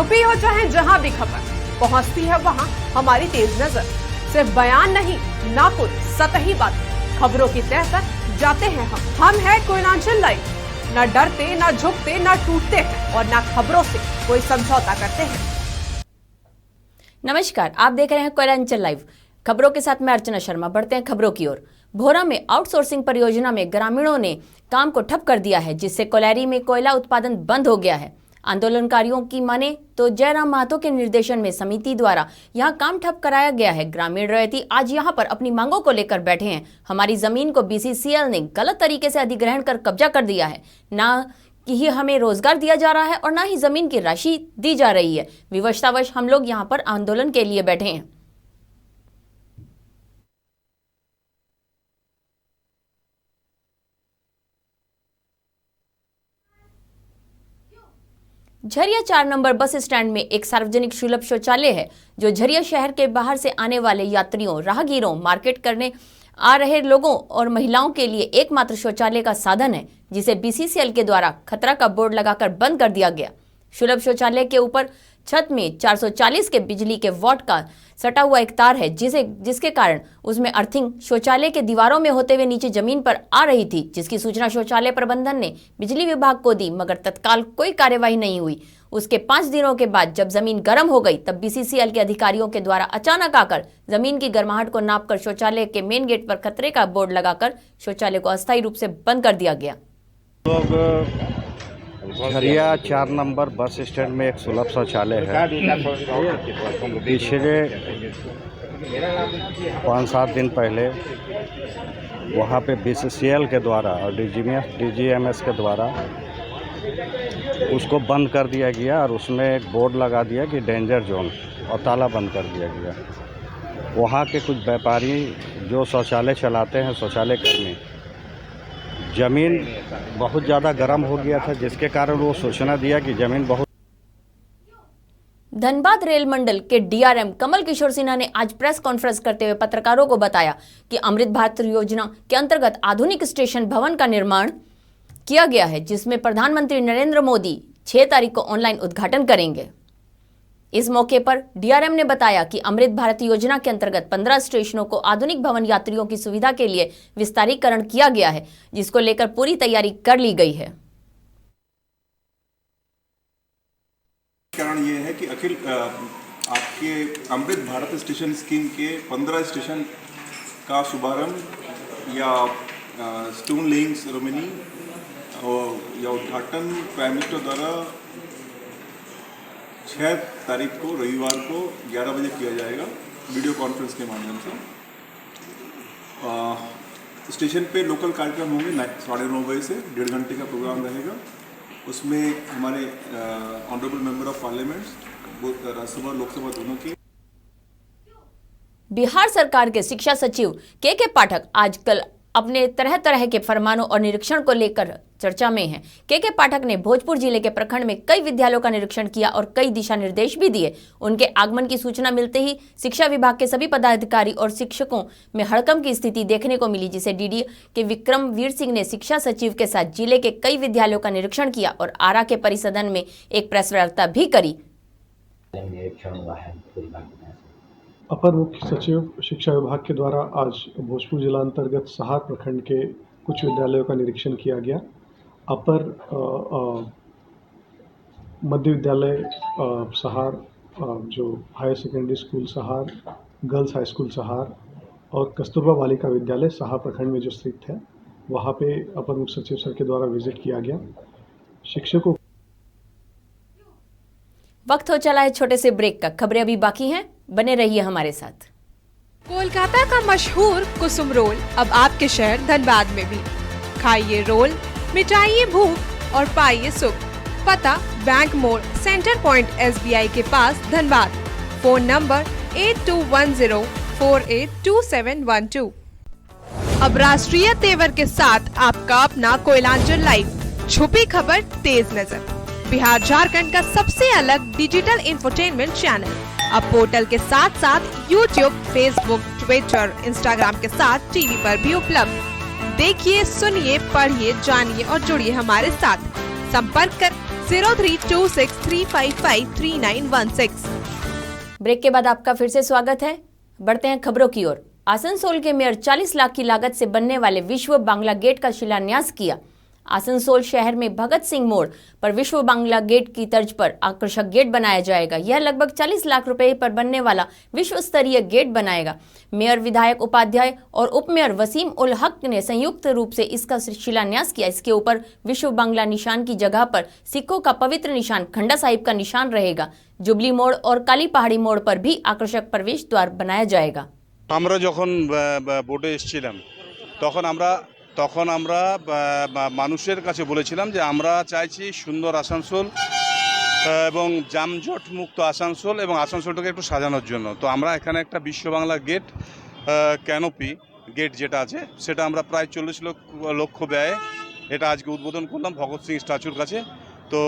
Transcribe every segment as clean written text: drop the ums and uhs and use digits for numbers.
छुपी हो चाहे जहां भी खबर, पहुंचती है वहां हमारी तेज नजर। सिर्फ बयान नहीं, ना कोई सतही बात, खबरों की तह तक जाते हैं हम है कोयलांचल लाइव। ना डरते, ना झुकते, ना टूटते हैं और ना खबरों से कोई समझौता करते हैं। नमस्कार, आप देख रहे हैं कोयलांचल लाइव। खबरों के साथ मैं अर्चना शर्मा। बढ़ते हैं खबरों की ओर। भोरा में आउटसोर्सिंग परियोजना में ग्रामीणों ने काम को ठप कर दिया है, जिससे कोयलारी में कोयला उत्पादन बंद हो गया है। आंदोलनकारियों की माने तो जयराम महतो के निर्देशन में समिति द्वारा यहां काम ठप कराया गया है। ग्रामीण रैयती आज यहां पर अपनी मांगों को लेकर बैठे हैं। हमारी जमीन को बीसीसीएल ने गलत तरीके से अधिग्रहण कर कब्जा कर दिया है। ना कि हमें रोजगार दिया जा रहा है और ना ही जमीन की राशि दी जा रही है। विवशतावश हम लोग यहां पर आंदोलन के लिए बैठे हैं। झरिया 4 नंबर बस स्टैंड में एक सार्वजनिक सुलभ शौचालय है, जो झरिया शहर के बाहर से आने वाले यात्रियों, राहगीरों, मार्केट करने आ रहे लोगों और महिलाओं के लिए एकमात्र शौचालय का साधन है, जिसे बीसीसीएल के द्वारा खतरा का बोर्ड लगाकर बंद कर दिया गया। सुलभ शौचालय के ऊपर छत में 440 के बिजली के वॉट का सटा हुआ एक तार है, जिसके कारण उसमें अर्थिंग शौचालय के दीवारों में होते हुए नीचे जमीन पर आ रही थी, जिसकी सूचना शौचालय प्रबंधन ने बिजली विभाग को दी, मगर तत्काल कोई कार्यवाही नहीं हुई। उसके 5 दिनों के बाद जब जमीन गर्म हो गई, तब बीसीसीएल के अधिकारियों के द्वारा अचानक आकर जमीन की गर्माहट को नापकर शौचालय के मेन गेट पर खतरे का बोर्ड लगाकर शौचालय को अस्थायी रूप से बंद कर दिया गया। झरिया 4 नंबर बस स्टैंड में एक सुलभ शौचालय है। पिछले 5-7 दिन पहले वहाँ पे बीसीसीएल के द्वारा और डीजीएमएस के द्वारा उसको बंद कर दिया गया और उसमें एक बोर्ड लगा दिया कि डेंजर जोन, और ताला बंद कर दिया गया। वहाँ के कुछ व्यापारी जो शौचालय चलाते हैं, शौचालय कर्मी, जमीन बहुत ज़्यादा गर्म हो गया था, जिसके कारण वो सूचना दिया कि जमीन बहुत। धनबाद रेल मंडल के डीआरएम कमल किशोर सिन्हा ने आज प्रेस कॉन्फ्रेंस करते हुए पत्रकारों को बताया कि अमृत भारत योजना के अंतर्गत आधुनिक स्टेशन भवन का निर्माण किया गया है, जिसमें प्रधानमंत्री नरेंद्र मोदी 6 तारीख को ऑनलाइन उद्घाटन करेंगे। इस मौके पर डीआरएम ने बताया कि अमृत भारत योजना के अंतर्गत 15 स्टेशनों को आधुनिक भवन यात्रियों की सुविधा के लिए विस्तारीकरण किया गया है, जिसको लेकर पूरी तैयारी कर ली गई है। कारण ये है कि अखिल आपके अमृत भारत स्टेशन स्कीम के 15 स्टेशन का शुभारंभ या स्टोन लेइंग सेरेमनी या उद्घाटन प्राइम मिनिस्टर द्वारा 6 तारीख को रविवार को 11 बजे किया जाएगा, वीडियो कॉन्फ्रेंस के माध्यम से। स्टेशन पे लोकल कार्यक्रम होंगे 9:30 बजे से 1.5 घंटे का प्रोग्राम रहेगा। उसमें हमारे honourable member of parliament Rajya Sabha Lok Sabha दोनों की। बिहार सरकार के शिक्षा सचिव के पाठक आजकल अपने तरह तरह के फरमानों और निरीक्षण को लेकर चर्चा में हैं। के पाठक ने भोजपुर जिले के प्रखंड में कई विद्यालयों का निरीक्षण किया और कई दिशा निर्देश भी दिए। उनके आगमन की सूचना मिलते ही शिक्षा विभाग के सभी पदाधिकारी और शिक्षकों में हड़कंप की स्थिति देखने को मिली, जिसे डीडी के विक्रम वीर सिंह ने शिक्षा सचिव के साथ जिले के कई विद्यालयों का निरीक्षण किया और आरा के परिसदन में एक प्रेस वार्ता भी करी। अपर मुख्य सचिव शिक्षा विभाग के द्वारा आज भोजपुर जिला अंतर्गत सहार प्रखंड के कुछ विद्यालयों का निरीक्षण किया गया। अपर मध्य विद्यालय सहार, जो हायर सेकेंडरी स्कूल सहार, गर्ल्स हाई स्कूल सहार और कस्तूरबा बालिका विद्यालय सहार प्रखंड में जो स्थित है, वहाँ पे अपर मुख्य सचिव सर के द्वारा विजिट किया गया। शिक्षकों। वक्त हो चला है छोटे से ब्रेक का। खबरें अभी बाकी हैं, बने रहिए हमारे साथ। कोलकाता का मशहूर कुसुम रोल अब आपके शहर धनबाद में भी। खाइए रोल, मिटाइए भूख और पाइए सुख। पता बैंक मोड़, सेंटर पॉइंट SBI के पास धनबाद। Phone number 8210482712। अब राष्ट्रीय तेवर के साथ आपका अपना कोयलांचल लाइव। छुपी खबर, तेज नजर। बिहार झारखंड का सबसे अलग डिजिटल इंफोटेनमेंट चैनल अब पोर्टल के साथ साथ यूट्यूब, फेसबुक, ट्विटर, इंस्टाग्राम के साथ टीवी पर भी उपलब्ध। देखिए, सुनिए, पढ़िए, जानिए और जुड़िए हमारे साथ। संपर्क कर 032635533916। ब्रेक के बाद आपका फिर से स्वागत है। बढ़ते हैं खबरों की ओर। आसनसोल के मेयर 40 लाख की लागत से बनने वाले विश्व बांग्ला गेट का शिलान्यास किया। आसनसोल शहर में भगत सिंह मोड़ पर विश्व बांग्ला गेट की तर्ज पर आकर्षक गेट बनाया जाएगा। यह लगभग 40 लाख रुपए पर बनने वाला विश्व स्तरीय गेट बनाएगा। मेयर, विधायक, उपाध्याय और उपमेयर वसीम उल हक ने संयुक्त रूप से इसका शिलान्यास किया। इसके ऊपर विश्व बांग्ला निशान की जगह पर सिखों का पवित्र निशान खंडा साहिब का निशान रहेगा। जुबली मोड़ और काली पहाड़ी मोड़ पर भी आकर्षक प्रवेश द्वार बनाया जाएगा। আমরা যখন বোটে এসেছিলাম তখন আমরা মানুষের কাছে বলেছিলাম যে আমরা চাইছি সুন্দর আসানসোল এবং যানজট মুক্ত আসানসোল এবং আসানসোলটাকে একটু সাজানোর জন্য। তো আমরা এখানে একটা বিশ্ব বাংলা গেট ক্যানোপি গেট যেটা আছে সেটা আমরা প্রায় 40 লক্ষ ব্যয়ে এটা আজকে উদ্বোধন করলাম ভগৎ সিং স্ট্যাচুর কাছে। তো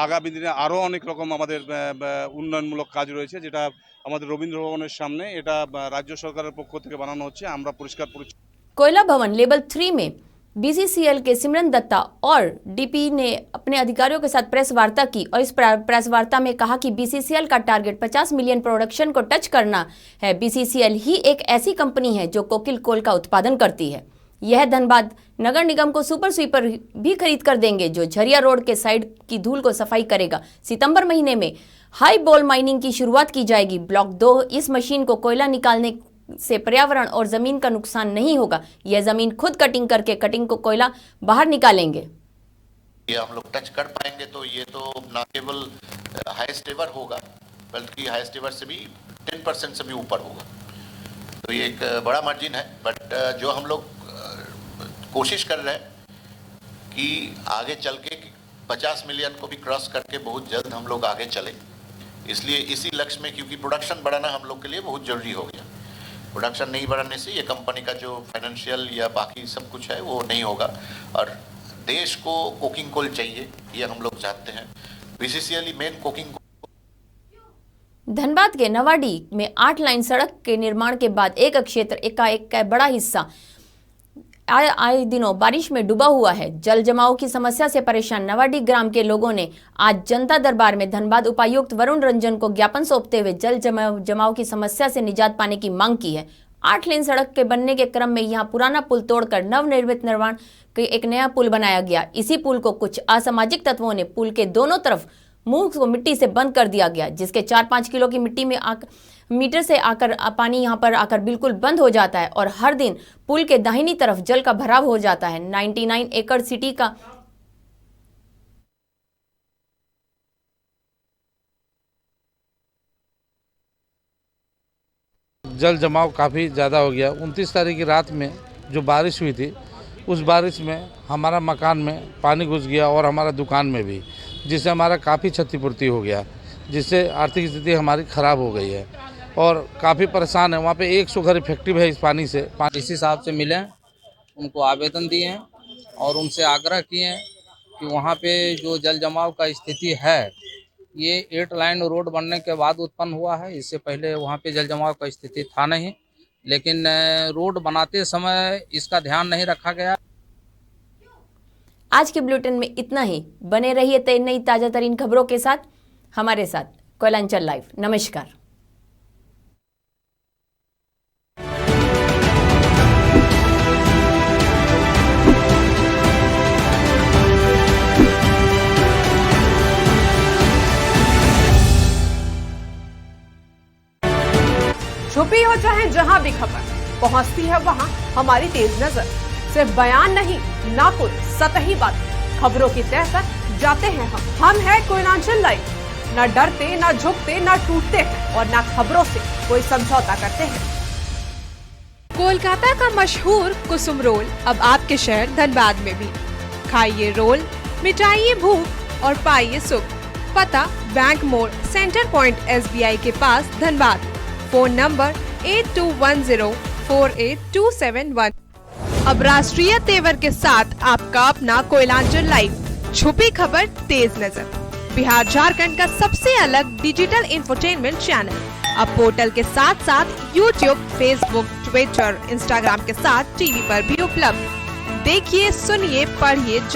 আগামী দিনে আরও অনেক রকম আমাদের উন্নয়নমূলক কাজ রয়েছে যেটা আমাদের রবীন্দ্র ভবনের সামনে এটা রাজ্য সরকারের পক্ষ থেকে বানানো হচ্ছে। আমরা পরিষ্কার পরিচ্ছন্ন। कोयला भवन लेवल 3 में बीसीसीएल के सिमरन दत्ता और डीपी ने अपने अधिकारियों के साथ प्रेस वार्ता की और इस प्रेस वार्ता में कहा कि बीसीसीएल का टारगेट 50 मिलियन प्रोडक्शन को टच करना है। बीसीसीएल ही एक ऐसी कंपनी है जो कोकिल कोल का उत्पादन करती है। यह धनबाद नगर निगम को सुपर स्वीपर भी खरीद कर देंगे जो झरिया रोड के साइड की धूल को सफाई करेगा। सितंबर महीने में हाई बॉल माइनिंग की शुरुआत की जाएगी। ब्लॉक 2 इस मशीन को कोयला निकालने से पर्यावरण और जमीन का नुकसान नहीं होगा। यह जमीन खुद कटिंग करके कटिंग को कोयला बाहर निकालेंगे। ये हम लोग टच कर पाएंगे तो ये तो ना केवल हाईएस्ट एवर होगा बल्कि हाईएस्ट एवर से भी 10% से भी ऊपर होगा। तो ये एक बड़ा मार्जिन है। बट जो हम लोग कोशिश कर रहे हैं कि आगे चल के 50 मिलियन को भी क्रॉस करके बहुत जल्द हम लोग आगे चले। इसलिए इसी लक्ष्य में क्योंकि प्रोडक्शन बढ़ाना हम लोग के लिए बहुत जरूरी हो गया। प्रोडक्शन नहीं बढ़ाने से ये कंपनी का जो फाइनेंशियल या बाकी सब कुछ है वो नहीं होगा और देश को कोकिंग कोल चाहिए ये हम लोग चाहते हैं। BCCL main coking. धनबाद के नवाडी में 8 लाइन सड़क के निर्माण के बाद एक क्षेत्र एकाएक का बड़ा हिस्सा आए दिनों बारिश में डूबा हुआ है। जल जमाव की समस्या से परेशान नवाडी ग्राम के लोगों ने आज जनता दरबार में धनबाद उपायुक्त वरुण रंजन को ज्ञापन सौंपते हुए जल जमाव की समस्या से निजात पाने की मांग की है। 8 लेन सड़क के बनने के क्रम में यहां पुराना पुल तोड़कर नवनिर्मित निर्माण के एक नया पुल बनाया गया। इसी पुल को कुछ असामाजिक तत्वों ने पुल के दोनों तरफ मुंह को मिट्टी से बंद कर दिया गया जिसके 4-5 किलो की मिट्टी में मीटर से आकर पानी यहां पर आकर बिल्कुल बंद हो जाता है और हर दिन पुल के दाहिनी तरफ जल का भराव हो जाता है। 99 एकड़ सिटी का जल जमाव काफ़ी ज़्यादा हो गया। 29 तारीख की रात में जो बारिश हुई थी उस बारिश में हमारा मकान में पानी घुस गया और हमारा दुकान में भी, जिससे हमारा काफ़ी क्षतिपूर्ति हो गया, जिससे आर्थिक स्थिति हमारी ख़राब हो गई है और काफ़ी परेशान है। वहाँ पे 100 घर इफेक्टिव है इस पानी से। इसी साहब से मिले, उनको आवेदन दिए हैं और उनसे आग्रह किए हैं कि वहाँ पे जो जल जमाव का स्थिति है ये 8 लाइन रोड बनने के बाद उत्पन्न हुआ है। इससे पहले वहाँ पे जल जमाव का स्थिति था नहीं, लेकिन रोड बनाते समय इसका ध्यान नहीं रखा गया। आज के बुलेटिन में इतना ही। बने रहिए नई ताजा तरीन खबरों के साथ हमारे साथ कोयलांचल लाइव। नमस्कार। छुपी हो चाहे जहां भी खबर पहुंचती है वहां हमारी तेज नजर। सिर्फ बयान नहीं, ना कोई सतही बात, खबरों की तह तक जाते हैं हम हैं कोयलांचल लाइव। ना डरते, ना झुकते, ना टूटते हैं और ना खबरों से कोई समझौता करते हैं। कोलकाता का मशहूर कुसुम रोल अब आपके शहर धनबाद में भी। खाइए रोल, मिटाइए भूख और पाइए सुख। पता बैंक मोड़, सेंटर पॉइंट SBI के पास धनबाद। फोन नंबर 82104827 अब राष्ट्रीय तेवर के साथ आपका अपना कोयलांचल लाइव। छुपी खबर, तेज नजर। बिहार झारखंड का सबसे अलग डिजिटल इंफोटेनमेंट चैनल अब पोर्टल के साथ साथ YouTube, Facebook, Twitter, Instagram के साथ टीवी पर भी उपलब्ध। देखिए, सुनिए, पढ़िए।